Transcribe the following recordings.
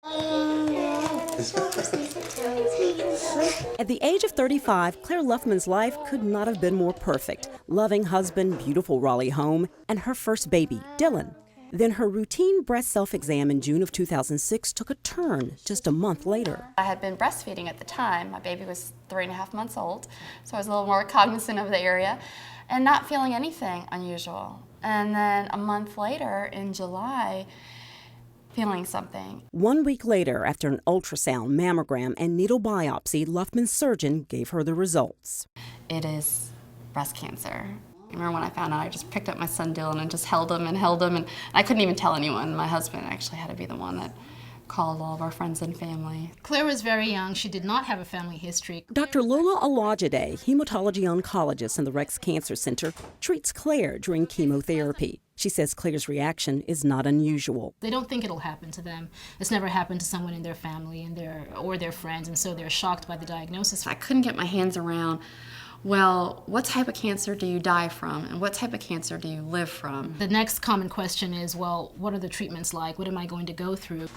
At the age of 35, Clare Luffman's life could not have been more perfect. Loving husband, beautiful Raleigh home, and her first baby, Dylan. Then her routine breast self-exam in June of 2006 took a turn just a month later. I had been breastfeeding at the time. My baby was 3.5 months old, so I was a little more cognizant of the area and not feeling anything unusual. And then a month later, in July, feeling something. 1 week later, after an ultrasound, mammogram, and needle biopsy, Luffman's surgeon gave her the results. It is breast cancer. I remember when I found out, I just picked up my son Dylan and just held him, and I couldn't even tell anyone. My husband actually had to be the one that called all of our friends and family. Claire was very young. She did not have a family history. Dr. Lola Alajide, hematology oncologist in the Rex Cancer Center, treats Claire during chemotherapy. She says Claire's reaction is not unusual. They don't think it'll happen to them. It's never happened to someone in their family or their friends, and so they're shocked by the diagnosis. I couldn't get my hands around, well, what type of cancer do you die from, and what type of cancer do you live from? The next common question is, well, what are the treatments like? What am I going to go through?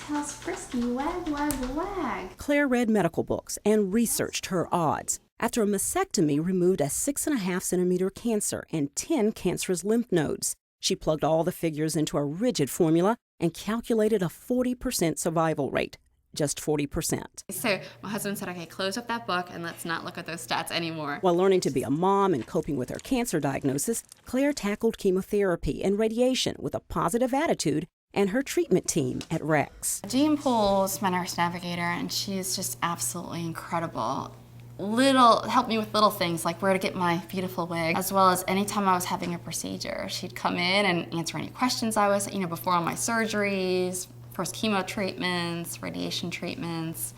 Tail's frisky, wag, wag, wag. Claire read medical books and researched her odds. After a mastectomy removed a 6.5 centimeter cancer and 10 cancerous lymph nodes, she plugged all the figures into a rigid formula and calculated a 40% survival rate. Just 40%. So my husband said, okay, close up that book and let's not look at those stats anymore. While learning to be a mom and coping with her cancer diagnosis, Claire tackled chemotherapy and radiation with a positive attitude and her treatment team at Rex. Jean Poole's my nurse navigator, and she's just absolutely incredible. Helped me with little things like where to get my beautiful wig, as well as anytime I was having a procedure, she'd come in and answer any questions I was, before all my surgeries, first chemo treatments, radiation treatments.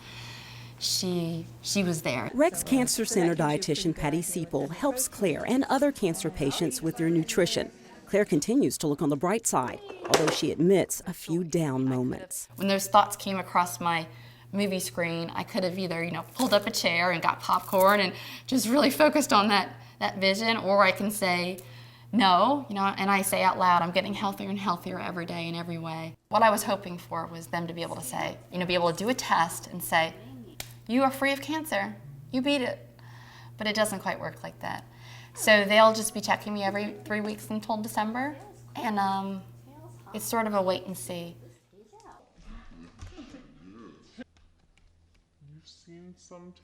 She was there. Rex Cancer Center dietitian Patty Seipel helps Claire and other cancer patients with their nutrition. Claire continues to look on the bright side, although she admits a few down moments. When those thoughts came across my movie screen, I could have either, pulled up a chair and got popcorn and just really focused on that vision, or I can say, no, and I say out loud, I'm getting healthier and healthier every day in every way. What I was hoping for was them to be able to say, be able to do a test and say, you are free of cancer, you beat it. But it doesn't quite work like that. So they'll just be checking me every 3 weeks until December, and it's sort of a wait and see. You've seen some